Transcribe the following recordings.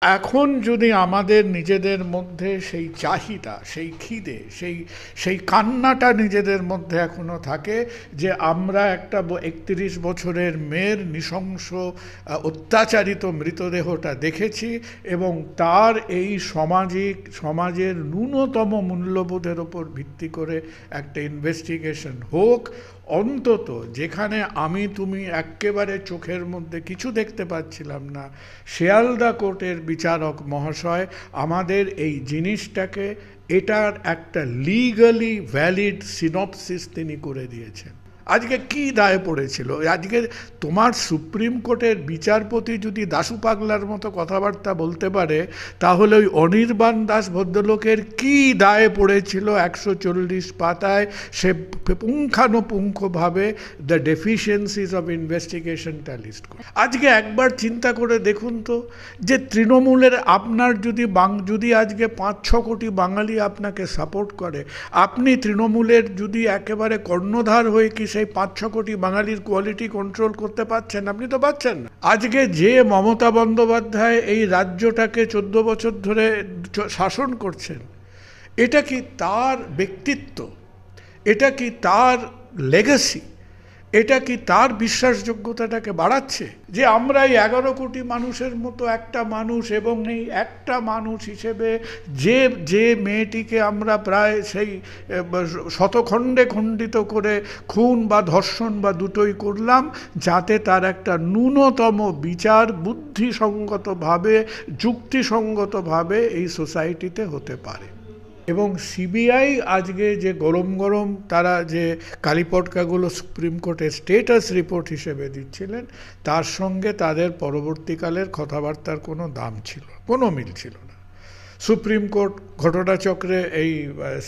এখন যদি আমাদের নিজেদের মধ্যে সেই চাহিদা, সেই খিদে, সেই কান্নাটা নিজেদের মধ্যে এখনো থাকে যে আমরা একটা ৩১ বছরের মেয়ের নৃশংস অত্যাচারিত মৃতদেহটা দেখেছি এবং তার এই সমাজের ন্যূনতম মূল্যবোধের ওপর ভিত্তি করে একটা ইনভেস্টিগেশন হোক, অন্তত যেখানে তুমি একেবারে চোখের মধ্যে কিছু দেখতে পাচ্ছিলাম না, শিয়ালদা কোর্টের বিচারক মহাশয় আমাদের এই জিনিসটাকে এটার একটা লিগালি ভ্যালিড সিনপসিস তিনি করে দিয়েছেন। আজকে কি দায় পড়েছিল? আজকে তোমার সুপ্রিম কোর্টের বিচারপতি যদি দাশু পাগলার মতো কথাবার্তা বলতে পারে, তাহলে ওই অনির্বাণ দাস ভদ্রলোকের কি দায় পড়েছিল ১৪০ পাতায় সে পুঙ্খানুপুঙ্খভাবে দ্য ডেফিসিয়েন্সিস অফ ইনভেস্টিগেশনটা লিস্ট করে। আজকে একবার চিন্তা করে দেখুন তো, যে তৃণমূলের আপনার যদি আজকে ৫-৬ কোটি বাঙালি আপনাকে সাপোর্ট করে, আপনি তৃণমূলের যদি একেবারে কর্ণধার হয়ে কি সেই ৫-৬ কোটি বাঙালির কোয়ালিটি কন্ট্রোল করতে পারছেন? আপনি তো পারছেন না। আজকে যে মমতা বন্দ্যোপাধ্যায় এই রাজ্যটাকে ১৪ বছর ধরে শাসন করছেন, এটা কি তার ব্যক্তিত্ব? এটা কি তার লেগাসি? এটা কি তার বিশ্বাসযোগ্যতাটাকে বাড়াচ্ছে? যে আমরা এই ১১ কোটি মানুষের মতো একটা মানুষ, এবং এই একটা মানুষ হিসেবে যে মেয়েটিকে আমরা প্রায় সেই শতখণ্ডে খণ্ডিত করে খুন বা ধর্ষণ বা দুটোই করলাম, যাতে তার একটা ন্যূনতম বিচার বুদ্ধিসঙ্গতভাবে, যুক্তিসঙ্গতভাবে এই সোসাইটিতে হতে পারে। এবং সিবিআই আজকে যে গরম তারা যে কালিপটকাগুলো সুপ্রিম কোর্টে স্টেটাস রিপোর্ট হিসেবে দিচ্ছিলেন, তার সঙ্গে তাদের পরবর্তীকালের কথাবার্তার কোনো দাম ছিল, কোনো মিল ছিল না। সুপ্রিম কোর্ট ঘটনাচক্রে এই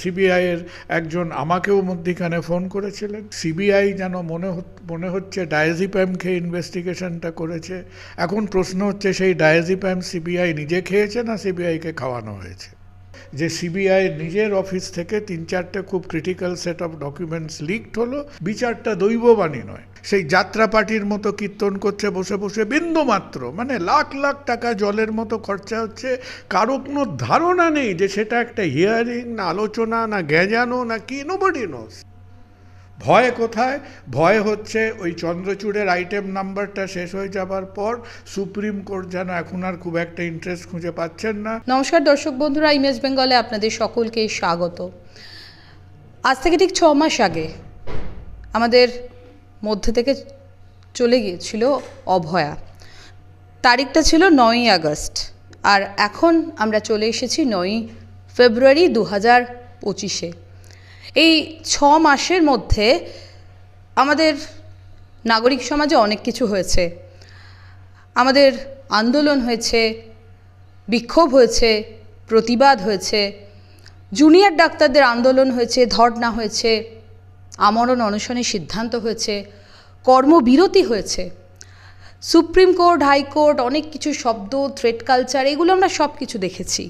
সিবিআইয়ের একজন আমাকেও মধ্যিখানে ফোন করেছিলেন। সিবিআই যেন মনে হচ্ছে ডায়াজিপ্যাম খেয়ে ইনভেস্টিগেশনটা করেছে। এখন প্রশ্ন হচ্ছে, সেই ডায়াজিপ্যাম সিবিআই নিজে খেয়েছে না সিবিআইকে খাওয়ানো হয়েছে? যে সিবিআই নিজের অফিস থেকে ৩-৪টে খুব critical set of documents leaked হলো, বিচারটা দৈববাণী নয়, সেই যাত্রা পার্টির মতো কীর্তন করছে বসে বসে বিন্দুমাত্র, মানে লাখ লাখ টাকা জলের মতো খরচা হচ্ছে। কারো কোনো ধারণা নেই যে সেটা একটা হিয়ারিং না আলোচনা না গ্যাজানো না কি, নোবডি নোস। ভয় কোথায়? ভয় হচ্ছে ওই চন্দ্রচূড়ের আইটেম নাম্বারটা শেষ হয়ে যাবার পর সুপ্রিম কোর্ট যেন এখন আর খুব একটা ইন্টারেস্ট খুঁজে পাচ্ছেন না। নমস্কার দর্শক বন্ধুরা, ইমেজ বেঙ্গলে আপনাদের সকলকে স্বাগত। আজ থেকে ঠিক ৬ মাস আগে আমাদের মধ্যে থেকে চলে গিয়েছিল অভয়া। তারিখটা ছিল ৯ই আগস্ট, আর এখন আমরা চলে এসেছি ৯ই ফেব্রুয়ারি ২০২৫-এ। এই ৬ মাসের মধ্যে আমাদের নাগরিক সমাজে অনেক কিছু হয়েছে। আমাদের আন্দোলন হয়েছে, বিক্ষোভ হয়েছে, প্রতিবাদ হয়েছে, জুনিয়র ডাক্তারদের আন্দোলন হয়েছে, ধর্না হয়েছে, আমরণ অনশনের সিদ্ধান্ত হয়েছে, কর্মবিরতি হয়েছে, সুপ্রিম কোর্ট, হাইকোর্ট, অনেক কিছু শব্দ, থ্রেট কালচার, এগুলো আমরা সব কিছু দেখেছি।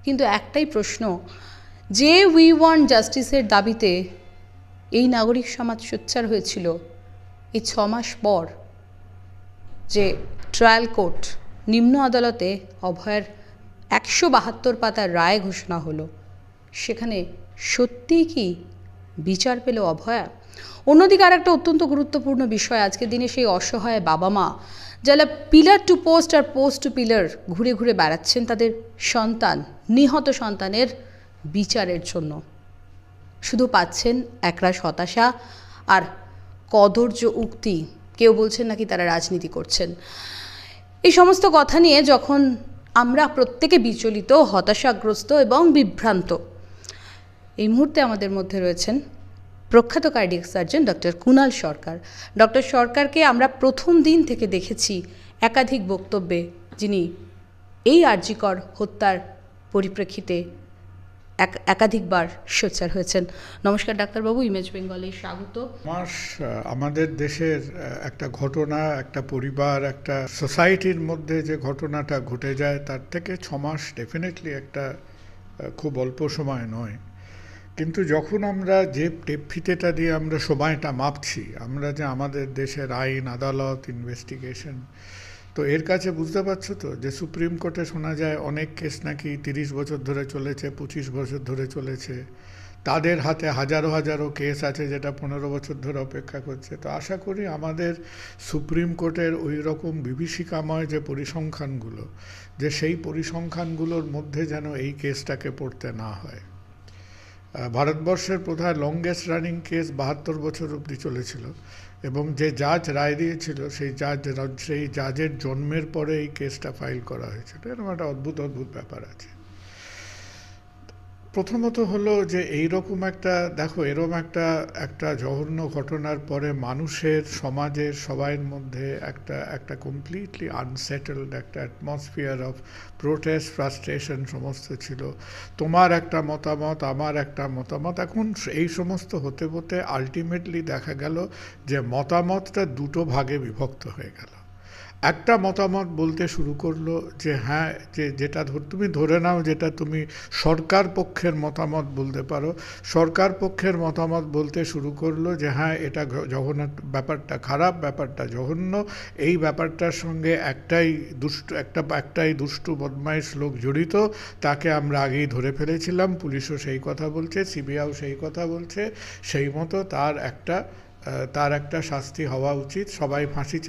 কিন্তু একটাই প্রশ্ন, যে উই ওয়ান্ট জাস্টিসের দাবিতে এই নাগরিক সমাজ সোচ্চার হয়েছিল, এই ৬ মাস পর যে ট্রায়াল কোর্ট নিম্ন আদালতে অভয়ার ১৭২ পাতার রায় ঘোষণা হলো, সেখানে সত্যিই কি বিচার পেল অভয়া? অন্যদিকে আর একটা অত্যন্ত গুরুত্বপূর্ণ বিষয়, আজকের দিনে সেই অসহায় বাবা মা যারা পিলার টু পোস্ট আর পোস্ট টু পিলার ঘুরে ঘুরে বেড়াচ্ছেন তাদের সন্তান, নিহত সন্তানের বিচারের জন্য, শুধু পাচ্ছেন একরাশ হতাশা আর কদর্য উক্তি। কেউ বলছেন নাকি তারা রাজনীতি করছেন। এই সমস্ত কথা নিয়ে যখন আমরা প্রত্যেকে বিচলিত, হতাশাগ্রস্ত এবং বিভ্রান্ত, এই মুহূর্তে আমাদের মধ্যে রয়েছেন প্রখ্যাত কার্ডিয়াক সার্জন ডক্টর কুণাল সরকার। ডক্টর সরকারকে আমরা প্রথম দিন থেকে দেখেছি একাধিক বক্তব্যে, যিনি এই আরজিকর হত্যার পরিপ্রেক্ষিতে একাধিকবার সোচ্চার হয়েছেন। নমস্কার ডাক্তারবাবু, ইমেজ বেঙ্গলে স্বাগত। আমাদের দেশের একটা ঘটনা, একটা পরিবার, একটা সোসাইটির মধ্যে যে ঘটনাটা ঘটে যায়, তার থেকে ৬ মাস ডেফিনেটলি একটা খুব অল্প সময় নয়। কিন্তু যখন আমরা যে ফিতেটা দিয়ে আমরা সময়টা মাপছি, আমরা যে আমাদের দেশের আইন, আদালত, ইনভেস্টিগেশন, তো এর কাছে বুঝতে পারছো তো যে সুপ্রিম কোর্টে শোনা যায় অনেক কেস নাকি 30 বছর ধরে চলেছে, 25 বছর ধরে চলেছে, তাদের হাতে হাজারো হাজারো কেস আছে যেটা 15 বছর ধরে অপেক্ষা করছে। তো আশা করি আমাদের সুপ্রিম কোর্টের ওই রকম বিভীষিকাময় যে পরিসংখ্যানগুলো, যে সেই পরিসংখ্যানগুলোর মধ্যে যেন এই কেসটাকে পড়তে না হয়। ভারতবর্ষের বোধহয় লংগেস্ট রানিং কেস 72 বছর অবধি চলেছিল, এবং যে জাজ রায় দিয়েছিল সেই জাজের জন্মের পরে এই কেসটা ফাইল করা হয়েছিল। এরকম একটা অদ্ভুত অদ্ভুত ব্যাপার আছে। প্রথমত হলো যে এইরকম একটা দেখো, এরকম একটা জঘন্য ঘটনার পরে মানুষের, সমাজের সবাইয়ের মধ্যে একটা কমপ্লিটলি আনসেটেলড একটা অ্যাটমসফিয়ার অফ প্রোটেস্ট, ফ্রাস্ট্রেশন সমস্ত ছিল। তোমার একটা মতামত, আমার একটা মতামত, এখন এই সমস্ত হতে হতে আলটিমেটলি দেখা গেল যে মতামতটা দুটো ভাগে বিভক্ত হয়ে গেল। একটা মতামত বলতে শুরু করলো যে হ্যাঁ, যেটা তুমি ধরে নাও যেটা তুমি সরকার পক্ষের মতামত বলতে পারো, সরকার পক্ষের মতামত বলতে শুরু করলো যে হ্যাঁ এটা জঘন্য, ব্যাপারটা খারাপ, ব্যাপারটা জঘন্য, এই ব্যাপারটার সঙ্গে একটাই দুষ্টু বদমাইশ লোক জড়িত, তাকে আমরা আগেই ধরে ফেলেছিলাম, পুলিশও সেই কথা বলছে, সিবিআইও সেই কথা বলছে, সেই মতো তার একটা শাস্তি হওয়া উচিত। সবাই ফাঁসি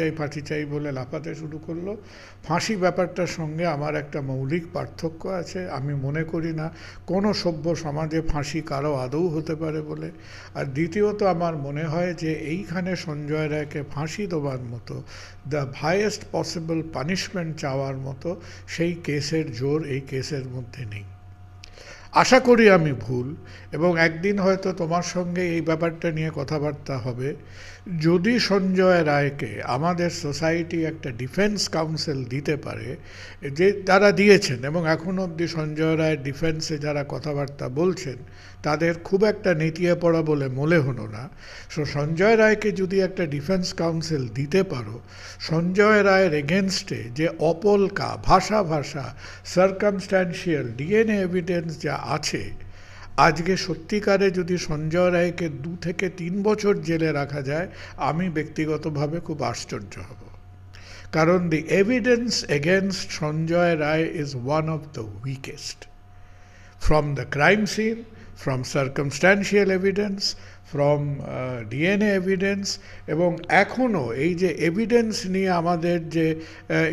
চাই বলে লাফাতে শুরু করলো। ফাঁসি ব্যাপারটার সঙ্গে আমার একটা মৌলিক পার্থক্য আছে। আমি মনে করি না কোনো সভ্য সমাজে ফাঁসি কারো আদৌ হতে পারে বলে। আর দ্বিতীয়ত আমার মনে হয় যে এইখানে সঞ্জয় রায়কে ফাঁসি দেওয়ার মতো, দ্য হাইয়েস্ট পসিবল পানিশমেন্ট চাওয়ার মতো সেই কেসের জোর এই কেসের মধ্যে নেই। আশা করি আমি ভুল, এবং একদিন হয়তো তোমার সঙ্গে এই ব্যাপারটা নিয়ে কথাবার্তা হবে। যদি সঞ্জয় রায়কে আমাদের সোসাইটি একটা ডিফেন্স কাউন্সিল দিতে পারে, যে তারা দিয়েছেন, এবং এখনও অবধি সঞ্জয় রায়ের ডিফেন্সে যারা কথাবার্তা বলছেন তাদের খুব একটা নেতিয়ে পড়া বলে মনে হলো না। সঞ্জয় রায়কে যদি একটা ডিফেন্স কাউন্সিল দিতে পারো, সঞ্জয় রায়ের এগেনস্টে যে অপলকা ভাষা সার্কামস্ট্যান্সিয়াল ডিএনএ এভিডেন্স যা আছে, আজকে সত্যিকারে যদি সঞ্জয় রায়কে 2 থেকে 3 বছর জেলে রাখা যায়, আমি ব্যক্তিগতভাবে খুব আশ্চর্য হব। কারণ the evidence against Sanjay Roy is one of the weakest, from the crime scene, from circumstantial evidence, from DNA evidence, এবং এখনও এই যে এভিডেন্স নিয়ে আমাদের যে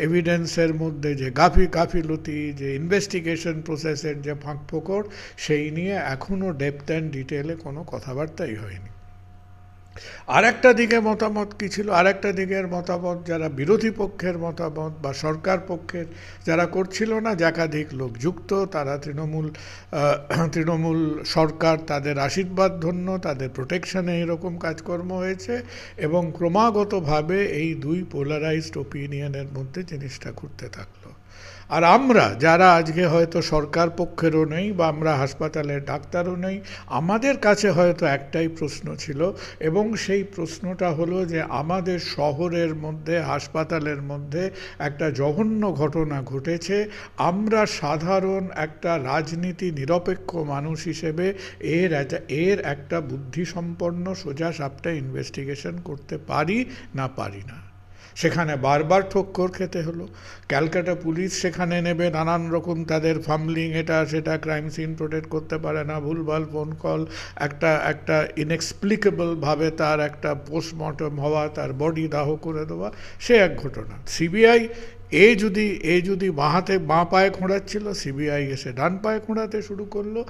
এভিডেন্সের মধ্যে যে গাফিলতি, যে ইনভেস্টিগেশন প্রসেসের যে ফাঁকফোকর, সেই নিয়ে এখনও ডেপথ অ্যান্ড ডিটেলে কোনো কথাবার্তাই হয়নি। আরেকটা দিকে মতামত কী ছিল? আরেকটা দিকের মতামত যারা বিরোধী পক্ষের মতামত বা সরকার পক্ষের যারা করছিল না, একাধিক লোক যুক্ত, তারা তৃণমূল সরকার তাদের আশীর্বাদ ধন্য, তাদের প্রোটেকশনে এরকম কাজকর্ম হয়েছে, এবং ক্রমাগতভাবে এই দুই পোলারাইজড ওপিনিয়নের মধ্যে জিনিসটা ঘুরতে থাকলো। আর আমরা যারা আজকে হয়তো সরকার পক্ষেরও নেই বা আমরা হাসপাতালের ডাক্তারও নেই, আমাদের কাছে হয়তো একটাই প্রশ্ন ছিল, এবং সেই প্রশ্নটা হলো যে আমাদের শহরের মধ্যে, হাসপাতালের মধ্যে একটা জঘন্য ঘটনা ঘটেছে। আমরা সাধারণ একটা রাজনীতি নিরপেক্ষ মানুষ হিসেবে এর একটা বুদ্ধিসম্পন্ন সোজা সাপটা ইনভেস্টিগেশন করতে পারি না। সেখানে বারবার ঠক্কর খেতে হলো। ক্যালকাটা পুলিশ সেখানে নেবে নানান রকম তাদের ফাম্বলিং, এটা সেটা, ক্রাইম সিন প্রোটেক্ট করতে পারে না, ভুলভাল ফোন কল, একটা ইনএক্সপ্লিকেবলভাবে তার একটা পোস্টমর্টম হওয়া, তার বডি দাহ করে দেওয়া, সে এক ঘটনা। সিবিআই যদি বাঁ পায়ে খোঁড়াচ্ছিল, সিবিআই এসে ডান পায়ে খোঁড়াতে শুরু করলো,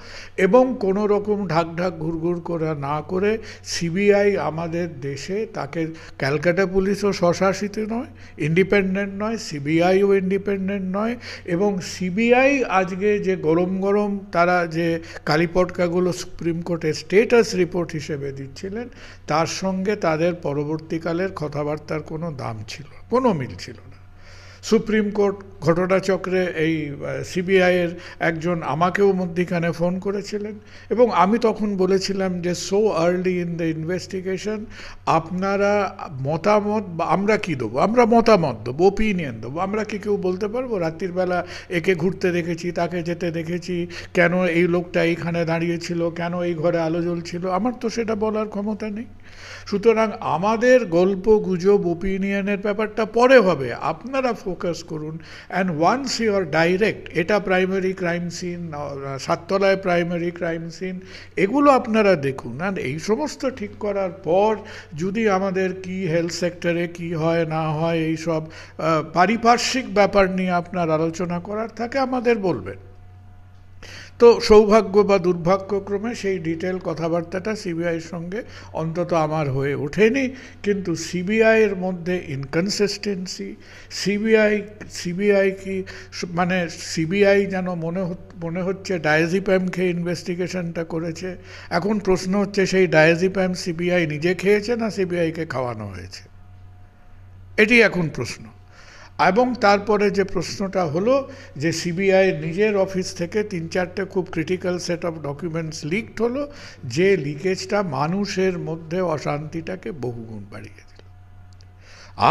এবং কোনো রকম ঢাক ঘুরঘুর করে না করে সিবিআই আমাদের দেশে, তাকে ক্যালকাটা পুলিশও স্বশাসিত নয়, ইন্ডিপেন্ডেন্ট নয়, সিবিআইও ইন্ডিপেন্ডেন্ট নয়, এবং সিবিআই আজকে যে গরম তারা যে কালিপটকাগুলো সুপ্রিম কোর্টে স্টেটাস রিপোর্ট হিসেবে দিচ্ছিলেন, তার সঙ্গে তাদের পরবর্তীকালের কথাবার্তার কোনো দাম ছিল, কোনো মিল ছিল না। সুপ্রিম কোর্ট ঘটনাচক্রে এই সিবিআইয়ের একজন আমাকেও মধ্যিখানে ফোন করেছিলেন, এবং আমি তখন বলেছিলাম যে so early in the investigation আপনারা মতামত, বা আমরা কি দেবো, আমরা মতামত দেবো, ওপিনিয়ন দেবো। আমরা কি কেউ বলতে পারবো রাত্রির বেলা একে ঘুরতে দেখেছি, তাকে যেতে দেখেছি, কেন এই লোকটা এইখানে দাঁড়িয়েছিল, কেন এই ঘরে আলো জ্বলছিল? আমার তো সেটা বলার ক্ষমতা নেই। সুতরাং আমাদের গল্প গুজব ওপিনিয়নের ব্যাপারটা পরে হবে, আপনারা ফোকাস করুন। অ্যান্ড ওয়ান্স ইউর ডাইরেক্ট, এটা প্রাইমারি ক্রাইম সিন, সাততলায় প্রাইমারি ক্রাইম সিন, এগুলো আপনারা দেখুন। আর এই সমস্ত ঠিক করার পর যদি আমাদের কি হেলথ সেক্টরে কি হয় না হয় এইসব পারিপার্শ্বিক ব্যাপার নিয়ে আপনার আলোচনা করার থাকে আমাদের বলবেন। তো সৌভাগ্য বা দুর্ভাগ্যক্রমে সেই ডিটেল কথাবার্তাটা সিবিআইয়ের সঙ্গে অন্তত আমার হয়ে ওঠেনি, কিন্তু সিবিআইয়ের মধ্যে ইনকনসিস্টেন্সি, সিবিআই কি মানে সিবিআই যেন মনে হচ্ছে ডায়াজিপ্যাম খেয়ে ইনভেস্টিগেশনটা করেছে। এখন প্রশ্ন হচ্ছে সেই ডায়াজিপ্যাম সিবিআই নিজে খেয়েছে না সিবিআইকে খাওয়ানো হয়েছে, এটি এখন প্রশ্ন। এবং তারপরে যে প্রশ্নটা হলো যে সিবিআই নিজের অফিস থেকে 3-4টে খুব critical set of documents leaked হলো, যে লিকেজটা মানুষের মধ্যে অশান্তিটাকে বহুগুণ বাড়িয়ে দিল।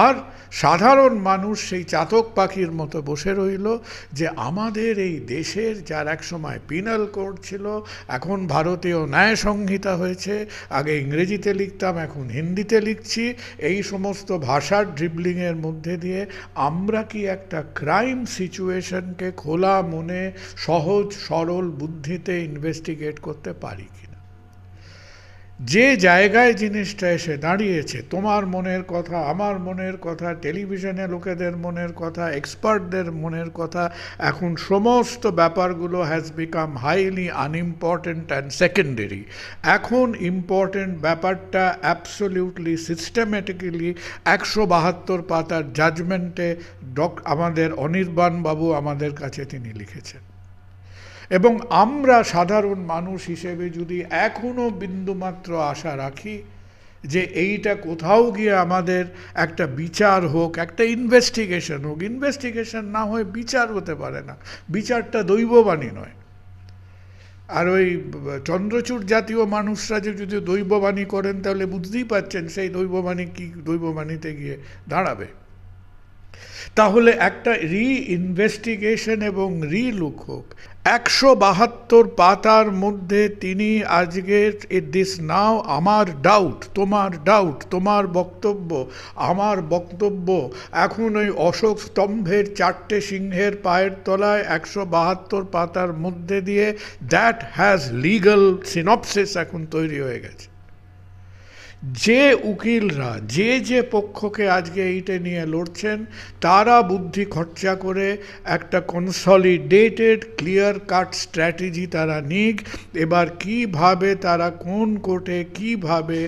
আর সাধারণ মানুষ সেই চাতক পাখির মতো বসে রইল যে আমাদের এই দেশের, যার এক সময় পিনাল কোড ছিল, এখন ভারতীয় ন্যায় সংহিতা হয়েছে, আগে ইংরেজিতে লিখতাম এখন হিন্দিতে লিখছি, এই সমস্ত ভাষার ড্রিবলিংয়ের মধ্যে দিয়ে আমরা কি একটা ক্রাইম সিচুয়েশনকে খোলা মনে সহজ সরল বুদ্ধিতে ইনভেস্টিগেট করতে পারি কি? যে জায়গায় জিনিসটা এসে দাঁড়িয়েছে, তোমার মনের কথা, আমার মনের কথা, টেলিভিশনে লোকেদের মনের কথা, এক্সপার্টদের মনের কথা, এখন সমস্ত ব্যাপারগুলো has become highly unimportant and secondary. এখন ইম্পর্টেন্ট ব্যাপারটা অ্যাবসলিউটলি সিস্টেমেটিক্যালি 172 পাতার জাজমেন্টে আমাদের অনির্বাণবাবু আমাদের কাছে তিনি লিখেছেন। এবং আমরা সাধারণ মানুষ হিসেবে যদি এখনও বিন্দুমাত্র আশা রাখি যে এইটা কোথাও গিয়ে আমাদের একটা বিচার হোক, একটা ইনভেস্টিগেশন হোক, ইনভেস্টিগেশন না হয়ে বিচার হতে পারে না, বিচারটা দৈববাণী নয়। আর ওই চন্দ্রচূড় জাতীয় মানুষরা যে যদি দৈববাণী করেন তাহলে বুঝতেই পারছেন সেই দৈববাণী কি দৈববাণীতে গিয়ে দাঁড়াবে। তাহলে একটা ইনভেস্টিগেশন এবং রিলুক হোক। 172 পাতার মধ্যে তিনি আজকে দিস নাও আমার ডাউট, তোমার বক্তব্য, আমার বক্তব্য, এখন ওই অশোক স্তম্ভের 4টে সিংহের পায়ের তলায় 172 পাতার মধ্যে দিয়ে দ্যাট হ্যাজ লিগাল সিনপসিস এখন তৈরি হয়ে গেছে। যে উকিলরা যে পক্ষকে আজকে এইটা নিয়ে লড়ছেন তারা বুদ্ধি খরচা করে একটা কনসলিডেটেড ক্লিয়ার কাট স্ট্র্যাটেজি তারা নিক। এবার কিভাবে তারা কোন কোর্টে কিভাবে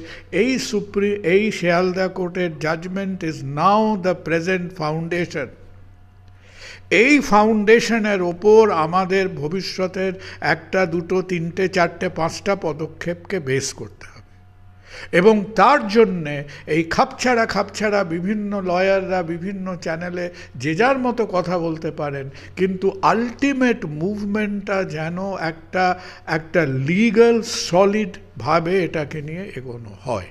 এই শিয়ালদা কোর্টের judgement is now the present foundation. এই ফাউন্ডেশনের ওপর আমাদের ভবিষ্যতের 1, 2, 3, 4, 5টা পদক্ষেপকে বেস করতে হবে। এবং তার জন্যে এই খাপছাড়া বিভিন্ন লয়াররা বিভিন্ন চ্যানেলে যে যার মতো কথা বলতে পারেন, কিন্তু আলটিমেট মুভমেন্টটা যেন একটা লিগ্যাল সলিডভাবে এটাকে নিয়ে এগোনো হয়।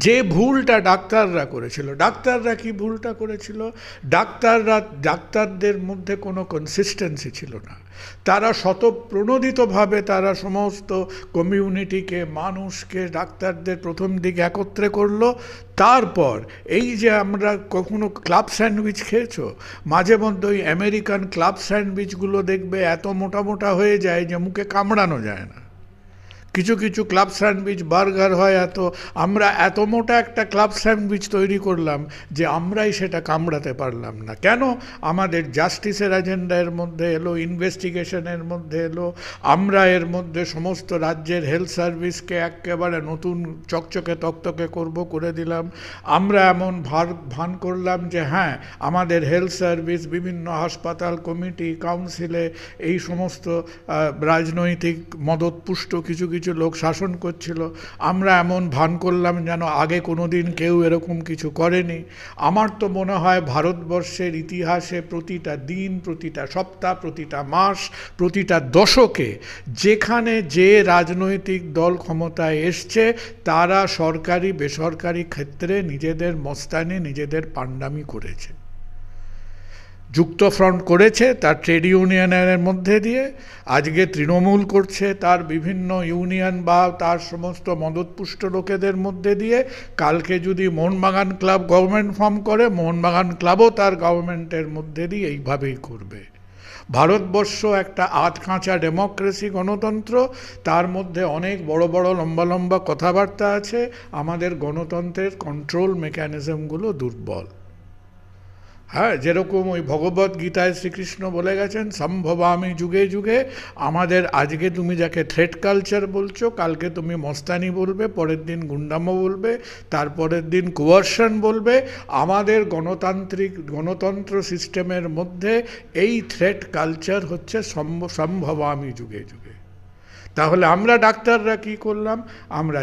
যে ভুলটা ডাক্তাররা করেছিল, ডাক্তাররা কি ভুলটা করেছিল? ডাক্তারদের মধ্যে কোনো কনসিস্টেন্সি ছিল না। তারা স্বতঃপ্রণোদিতভাবে তারা সমস্ত কমিউনিটিকে, মানুষকে, ডাক্তারদের প্রথম দিকে একত্রে করলো। তারপর এই যে আমরা কখনো ক্লাব স্যান্ডউইচ খেয়েছো, মাঝে মধ্যে ওই আমেরিকান ক্লাব স্যান্ডউইচগুলো দেখবে এত মোটা মোটা হয়ে যায় যে মুখে কামড়ানো যায় না। কিছু ক্লাব স্যান্ডউইচ বার্গার হয় আমরা এত মোটা একটা ক্লাব স্যান্ডউইচ তৈরি করলাম যে আমরাই সেটা কামড়াতে পারলাম না। কেন? আমাদের জাস্টিসের এজেন্ডা এর মধ্যে এলো, ইনভেস্টিগেশনের মধ্যে এলো, আমরা এর মধ্যে সমস্ত রাজ্যের হেলথ সার্ভিসকে একেবারে নতুন চকচকে তকতকে করে দিলাম। আমরা এমন ভান করলাম যে হ্যাঁ, আমাদের হেলথ সার্ভিস বিভিন্ন হাসপাতাল কমিটি কাউন্সিলে এই সমস্ত রাজনৈতিক মদতপুষ্ট কিছু কিছু লোক শাসন করছিল, আমরা এমন ভান করলাম যেন আগে কোনো দিন কেউ এরকম কিছু করেনি। আমার তো মনে হয় ভারতবর্ষের ইতিহাসে প্রতিটা দিন, প্রতিটা সপ্তাহ, প্রতিটা মাস, প্রতিটা দশকে যেখানে যে রাজনৈতিক দল ক্ষমতায় এসছে তারা সরকারি বেসরকারি ক্ষেত্রে নিজেদের মস্তানি, নিজেদের পান্ডামি করেছে। যুক্তফ্রন্ট করেছে তার ট্রেড ইউনিয়নের মধ্যে দিয়ে, আজকে তৃণমূল করছে তার বিভিন্ন ইউনিয়ন বা তার সমস্ত মদতপুষ্ট লোকেদের মধ্যে দিয়ে, কালকে যদি মোহনবাগান ক্লাব গভর্নমেন্ট ফর্ম করে, মোহনবাগান ক্লাবও তার গভর্নমেন্টের মধ্যে দিয়ে এইভাবেই করবে। ভারতবর্ষ একটা আধখাঁচা ডেমোক্রেসি, গণতন্ত্র, তার মধ্যে অনেক বড় বড় লম্বা লম্বা কথাবার্তা আছে। আমাদের গণতন্ত্রের কন্ট্রোল মেকানিজমগুলো দুর্বল। হ্যাঁ, যেরকম ওই ভগবত গীতায় শ্রীকৃষ্ণ বলে গেছেন সম্ভবামি যুগে যুগে, আমাদের আজকে তুমি যাকে থ্রেট কালচার বলছো, কালকে তুমি মস্তানি বলবে, পরের দিন গুন্ডামো বলবে, তারপরের দিন কোয়ার্শন বলবে। আমাদের গণতন্ত্র সিস্টেমের মধ্যে এই থ্রেট কালচার হচ্ছে সম্ভবামি যুগে যুগে। তাহলে আমরা ডাক্তাররা কি করলাম? আমরা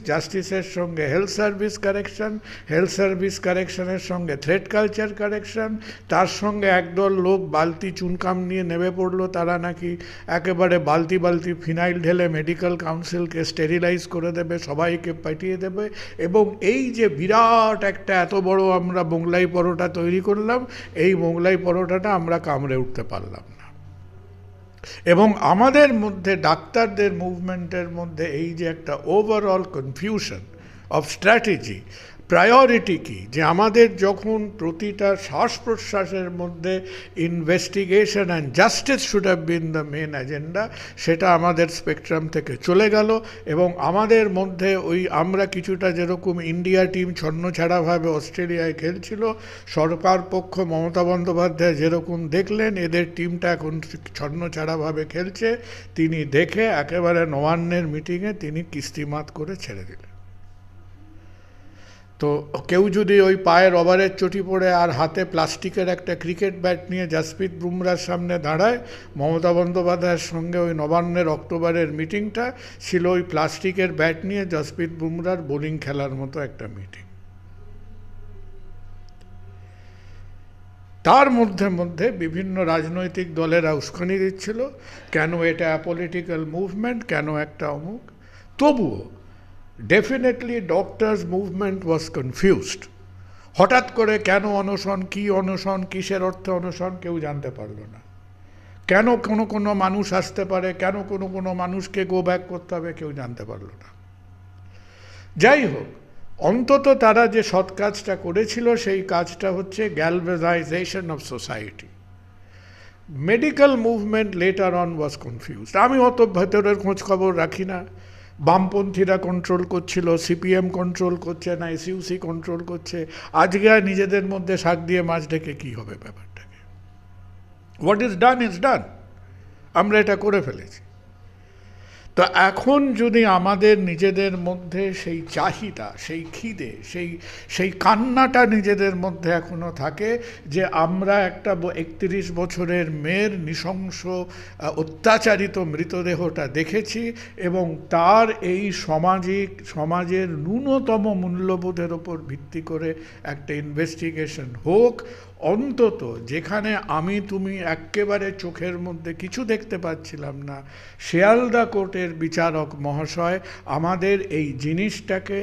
জাস্টিসের সঙ্গে হেলথ সার্ভিস কারেকশনের সঙ্গে থ্রেট কালচার কারেকশন, তার সঙ্গে একদল লোক বালতি চুনকাম নিয়ে নেমে পড়লো, তারা নাকি একেবারে বালতি বালতি ফিনাইল ঢেলে মেডিকেল কাউন্সিলকে স্টেরিলাইজ করে দেবে, সবাইকে পাঠিয়ে দেবে। এবং এই যে বিরাট একটা এত বড় আমরা মোগলাই পরোটা তৈরি করলাম, এই মোগলাই পরোটাটা আমরা কামড়ে উঠতে পারলাম না। এবং আমাদের মধ্যে ডাক্তারদের মুভমেন্টের মধ্যে এই যে একটা overall confusion of strategy, priority কি, যে আমাদের যখন প্রতিটা শ্বাস প্রশ্বাসের মধ্যে investigation and justice should have been the main agenda, সেটা আমাদের স্পেকট্রাম থেকে চলে গেল। এবং আমাদের মধ্যে ওই আমরা কিছুটা যেরকম ইন্ডিয়া টিম ছন্নছাড়াভাবে অস্ট্রেলিয়ায় খেলছিল, সরকার পক্ষ মমতা বন্দ্যোপাধ্যায় যেরকম দেখলেন এদের টিমটা এখন ছন্নছাড়াভাবে খেলছে, তিনি দেখে একেবারে নবান্নের মিটিংয়ে তিনি কিস্তিমাত করে ছেড়ে দিলেন। তো কেউ যদি ওই পায়ে রবারের চটি পড়ে আর হাতে প্লাস্টিকের একটা ক্রিকেট ব্যাট নিয়ে জসপ্রীত বুমরার সামনে দাঁড়ায়, মমতা বন্দ্যোপাধ্যায়ের সঙ্গে ওই নবান্নের অক্টোবরের মিটিংটা ছিল ওই প্লাস্টিকের ব্যাট নিয়ে জসপ্রীত বুমরার বোলিং খেলার মতো একটা মিটিং। তার মধ্যে বিভিন্ন রাজনৈতিক দলেরা উস্কানি দিচ্ছিল, কেন এটা পলিটিক্যাল মুভমেন্ট, কেন একটা অমুক। তবুও definitely doctors movement was confused. হঠাৎ করে কেন অনশন, কী অনশন, কিসের অর্থে অনশন, কেউ জানতে পারল না। কেন কোনো মানুষ আসতে পারে, কেন কোনো মানুষকে গো ব্যাক করতে হবে, কেউ জানতে পারল না। যাই হোক, অন্তত তারা যে সৎ কাজটা করেছিল সেই কাজটা হচ্ছে galvanisation of society. Medical movement letter on was confused. আমি অত ভেতরের খোঁজ খবর রাখি না। বামপন্থীরা কন্ট্রোল করছিল, সিপিএম কন্ট্রোল করছে না, এসইউসি কন্ট্রোল করছে। আজকে আর নিজেদের মধ্যে শাক দিয়ে মাছ ঢেকে কী হবে ব্যাপারটাকে? What is done is done, আমরা এটা করে ফেলেছি। তো এখন যদি আমাদের নিজেদের মধ্যে সেই চাহিদা, সেই খিদে, সেই কান্নাটা নিজেদের মধ্যে এখনো থাকে যে আমরা একটা 31 বছরের মেয়ের নৃশংস অত্যাচারিত মৃতদেহটা দেখেছি এবং তার এই সমাজের ন্যূনতম মূল্যবোধের ওপর ভিত্তি করে একটা ইনভেস্টিগেশন হোক, অন্তত যেখানে আমি তুমি একেবারে চোখের মধ্যে কিছু দেখতে পাচ্ছিলাম না, শিয়ালদা কোর্টের বিচারক মহাশয় আমাদের এই জিনিসটাকে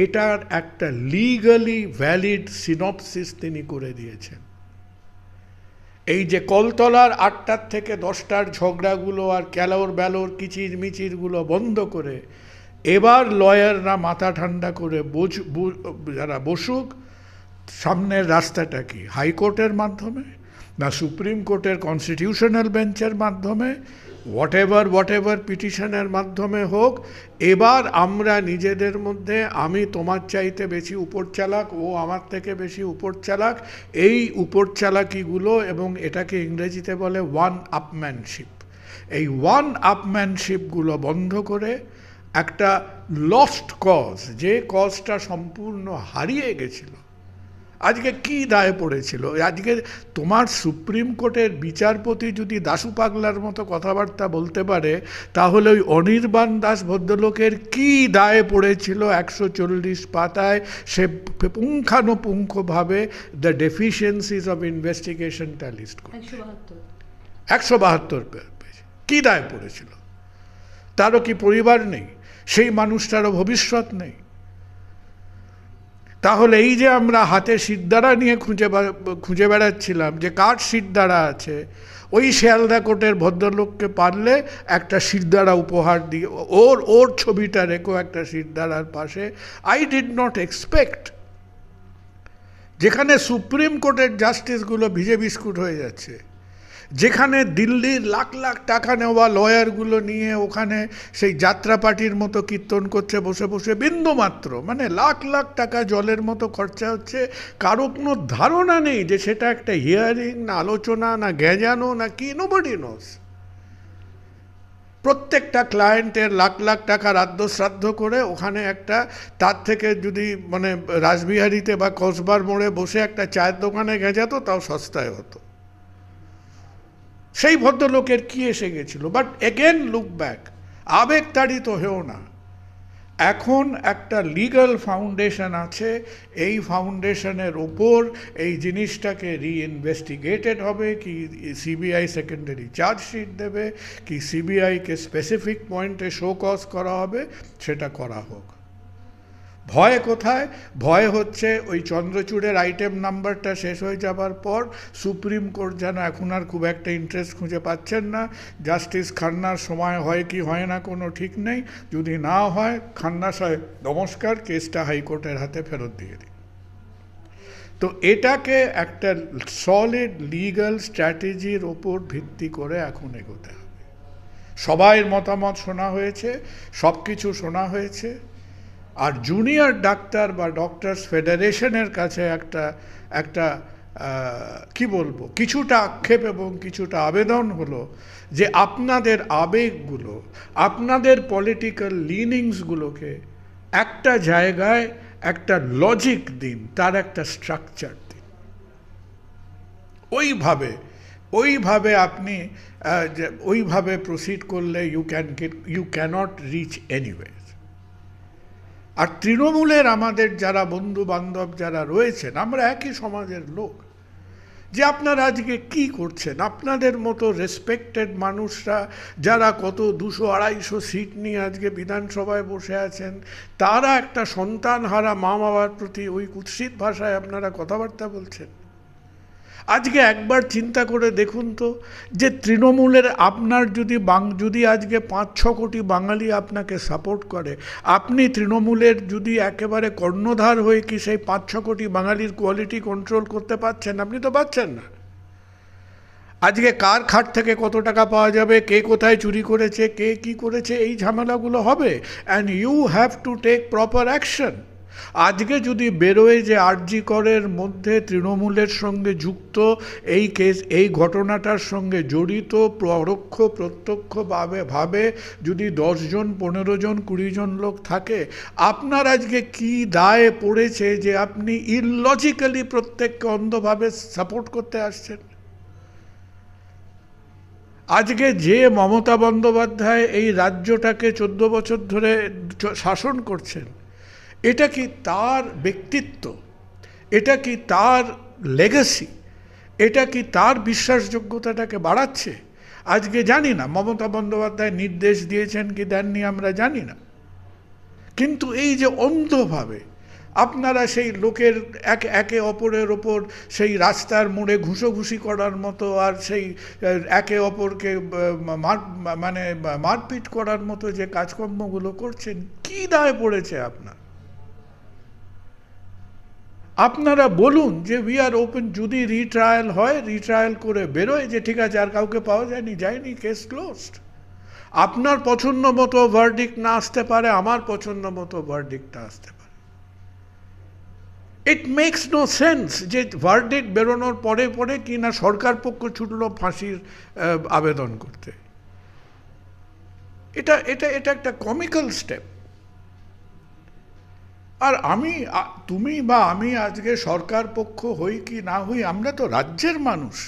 এটার একটা লিগালি ভ্যালিড সিনপসিস তিনি করে দিয়েছেন। এই যে কলতলার 8টার থেকে 10টার ঝগড়াগুলো আর ক্যালোর ব্যালোর কিচির মিচিরগুলো বন্ধ করে এবার লয়াররা মাথা ঠান্ডা করে যারা বসুক, সামনের রাস্তাটা কি হাইকোর্টের মাধ্যমে না সুপ্রিম কোর্টের কনস্টিটিউশনাল বেঞ্চের মাধ্যমে, হোয়াট এভার পিটিশনের মাধ্যমে হোক, এবার আমরা নিজেদের মধ্যে আমি তোমার চাইতে বেশি উপর চালাক, ও আমার থেকে বেশি উপর চালাক, এই উপর চালাকিগুলো এবং এটাকে ইংরেজিতে বলে ওয়ান আপম্যানশিপ, এই ওয়ান আপম্যানশিপগুলো বন্ধ করে একটা লস্ট কজ, যে কজটা সম্পূর্ণ হারিয়ে গেছিল, আজকে কি দায় পড়েছিল? আজকে তোমার সুপ্রিম কোর্টের বিচারপতি যদি দাশু পাগলার মতো কথাবার্তা বলতে পারে, তাহলে ওই অনির্বাণ দাস ভদ্রলোকের কি দায় পড়েছিল 140 পাতায় সে পুঙ্খানুপুঙ্খভাবে দ্য ডেফিসিয়েন্সিজ অফ ইনভেস্টিগেশনটা লিস্ট করে 172 পেজ। কি দায় পড়েছিল? তারও কি পরিবার নেই? সেই মানুষটারও ভবিষ্যৎ নেই? তাহলে এই যে আমরা হাতে সিদ্ধারা নিয়ে খুঁজে বেড়াচ্ছিলাম যে কার সিদ্ধারা আছে, ওই শিয়ালদা কোর্টের ভদ্রলোককে পারলে একটা সিদ্ধারা উপহার দিয়ে ওর ছবিটা রেখো একটা সিদ্ধারার পাশে। আই ডিড নট এক্সপেক্ট, যেখানে সুপ্রিম কোর্টের জাস্টিসগুলো ভিজে বিস্কুট হয়ে যাচ্ছে, যেখানে দিল্লির লাখ লাখ টাকা নেওয়া লয়ারগুলো নিয়ে ওখানে সেই যাত্রা পার্টির মতো কীর্তন করছে বসে বসে, বিন্দুমাত্র মানে লাখ লাখ টাকা জলের মতো খরচা হচ্ছে, কারো কোনো ধারণা নেই যে সেটা একটা হিয়ারিং না আলোচনা না গেঁজানো না কি, নোবডি নোস। প্রত্যেকটা ক্লায়েন্টের লাখ লাখ টাকা রাদ্য শ্রাদ্ধ করে ওখানে একটা, তার থেকে যদি মানে রাসবিহারীতে বা কসবার মোড়ে বসে একটা চায়ের দোকানে গেঁজাতো তাও সস্তায় হতো। সেই ভদ্রলোকের কি এসে গেছিল? বাট এগেন লুক ব্যাক, আবেগতাড়িত হেও না। এখন একটা লিগ্যাল ফাউন্ডেশন আছে, এই ফাউন্ডেশনের ওপর এই জিনিসটাকে রিইনভেস্টিগেটেড হবে, কি সিবিআই সেকেন্ডারি চার্জশিট দেবে, কি সিবিআইকে স্পেসিফিক পয়েন্টে শো কজ করা হবে, সেটা করা হোক। ভয় কোথায়? ভয় হচ্ছে ওই চন্দ্রচূড়ের আইটেম নাম্বারটা শেষ হয়ে যাবার পর সুপ্রিম কোর্ট যেন এখন আর খুব একটা ইন্টারেস্ট খুঁজে পাচ্ছেন না। জাস্টিস খান্নার সময় হয় কি হয় না কোনো ঠিক নেই, যদি না হয় খান্না সাহেব নমস্কার, কেসটা হাইকোর্টের হাতে ফেরত দিয়ে দিই। তো এটাকে একটা সলিড লিগ্যাল স্ট্র্যাটেজির ওপর ভিত্তি করে এখন এগোতে হবে। সবাই মতামত শোনা হয়েছে, সব কিছু শোনা হয়েছে। আর জুনিয়র ডাক্তার বা ডক্টরস ফেডারেশনের কাছে একটা কি বলবো, কিছুটা আক্ষেপ এবং কিছুটা আবেদন হলো যে আপনাদের আবেগগুলো, আপনাদের পলিটিক্যাল লিনিংসগুলোকে একটা জায়গায় একটা লজিক দিন, তার একটা স্ট্রাকচার দিন। ওইভাবে আপনি ওইভাবে প্রসিড করলে ইউ ক্যানট রিচ এনিওয়ে। আর তৃণমূলের আমাদের যারা বন্ধু বান্ধব যারা রয়েছেন, আমরা একই সমাজের লোক, যে আপনারা আজকে কি করছেন? আপনাদের মতো রেসপেক্টেড মানুষরা যারা কত 200-250 সিট নিয়ে আজকে বিধানসভায় বসে আছেন, তারা একটা সন্তানহারা মা বাবার প্রতি ওই কুৎসিত ভাষায় আপনারা কথাবার্তা বলছেন। আজকে একবার চিন্তা করে দেখুন তো, যে তৃণমূলের আপনার যদি আজকে 5-6 কোটি বাঙালি আপনাকে সাপোর্ট করে, আপনি তৃণমূলের যদি একেবারে কর্ণধার হয়ে কি সেই 5-6 কোটি বাঙালির কোয়ালিটি কন্ট্রোল করতে পারছেন? আপনি তো পারছেন না। আজকে কার খাট থেকে কত টাকা পাওয়া যাবে, কে কোথায় চুরি করেছে, কে কি করেছে, এই ঝামেলাগুলো হবে। And you have to take proper action. আজকে যদি বেরোয় যে আরজি করের মধ্যে তৃণমূলের সঙ্গে যুক্ত এই কেস, এই ঘটনাটার সঙ্গে জড়িত পরোক্ষ প্রত্যক্ষভাবে যদি 10 জন 15 জন 20 জন লোক থাকে, আপনার আজকে কি দায় পড়েছে যে আপনি ইললজিক্যালি প্রত্যেককে অন্ধভাবে সাপোর্ট করতে আসছেন? আজকে যে মমতা বন্দ্যোপাধ্যায় এই রাজ্যটাকে 14 বছর ধরে শাসন করছেন, এটা কি তার ব্যক্তিত্ব? এটা কি তার লেগাসি? এটা কি তার বিশ্বাসযোগ্যতাটাকে বাড়াচ্ছে? আজকে জানি না মমতা বন্দ্যোপাধ্যায় নির্দেশ দিয়েছেন কি দেননি, আমরা জানি না। কিন্তু এই যে অন্ধভাবে আপনারা সেই লোকের একে অপরের ওপর সেই রাস্তার মোড়ে ঘুষোঘুষি করার মতো, আর সেই একে অপরকে মারপিট করার মতো যে কাজকর্মগুলো করছেন, কি দায় পড়েছে আপনার? আপনারা বলুন যে উই আর ওপেন, যদি রিট্রায়াল হয়, রিট্রায়াল করে বেরোয় যে ঠিক আছে আর কাউকে পাওয়া যায়নি, কেস ক্লোজড। আপনার পছন্দ মতো ভার্ডিক্ট না আসতে পারে, আমার পছন্দ মতো ভার্ডিক্টটা আসতে পারে। ইট মেক্স নো সেন্স যে ভার্ডিক্ট বেরোনোর পরে কি না সরকার পক্ষ ছুটল ফাঁসির আবেদন করতে। এটা একটা কমিক্যাল স্টেপ। আর তুমি বা আমি আজকে সরকার পক্ষ হই কি না হই, আমরা তো রাজ্যের মানুষ।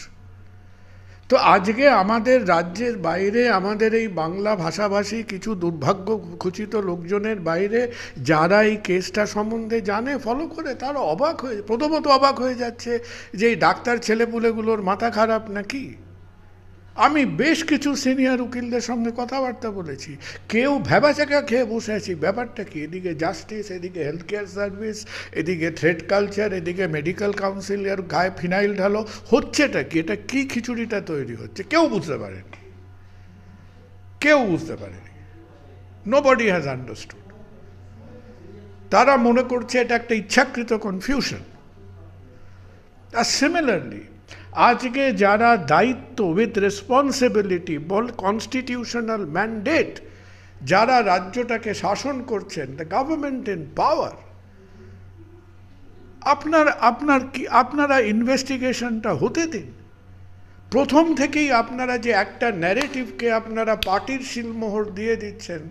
তো আজকে আমাদের রাজ্যের বাইরে, আমাদের এই বাংলা ভাষাভাষী কিছু দুর্ভাগ্যখচিত লোকজনের বাইরে যারা এই কেসটা সম্বন্ধে জানে, ফলো করে, তারা প্রথমত অবাক হয়ে যাচ্ছে যে এই ডাক্তার ছেলেপুলেগুলোর মাথা খারাপ নাকি। আমি বেশ কিছু সিনিয়র উকিলদের সঙ্গে কথাবার্তা বলেছি, কেউ ভ্যাবাচাকা খেয়ে বসে আছি, ব্যাপারটা কি, এদিকে জাস্টিস, এদিকে হেলথ কেয়ার সার্ভিস, এদিকে থ্রেড কালচার, এদিকে মেডিকেল কাউন্সিলের গায়ে ফিনাইল ঢালো, হচ্ছেটা কি, এটা কি খিচুড়িটা তৈরি হচ্ছে, কেউ বুঝতে পারেনি, কেউ বুঝতে পারেনি। Nobody has understood. তারা মনে করছে এটা একটা ইচ্ছাকৃত কনফিউশন। আর সিমিলারলি আজকে যারা দায়িত্ব উইথ রেসপন্সিবিলিটি কনস্টিটিউশনাল ম্যান্ডেট, যারা রাজ্যটাকে শাসন করছেন, দ্য গভর্নমেন্ট ইন পাওয়ার, আপনারা ইনভেস্টিগেশনটা হতে দিন। প্রথম থেকেই আপনারা যে একটা ন্যারেটিভকে আপনারা পার্টির শিলমোহর দিয়ে দিচ্ছেন,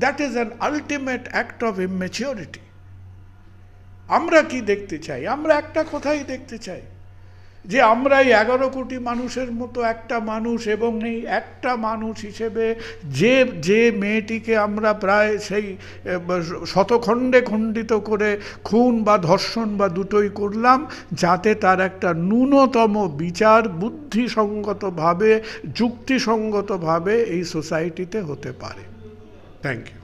that is an ultimate act of immaturity. আমরা কি দেখতে চাই? আমরা একটা কথাই দেখতে চাই, যে আমরা এই 11 কোটি মানুষের মতো একটা মানুষ, এবং এই একটা মানুষ হিসেবে যে মেয়েটিকে আমরা প্রায় সেই শতখণ্ডে খণ্ডিত করে খুন বা ধর্ষণ বা দুটোই করলাম, যাতে তার একটা ন্যূনতম বিচার বুদ্ধিসঙ্গতভাবে, যুক্তিসঙ্গতভাবে এই সোসাইটিতে হতে পারে। Thank you.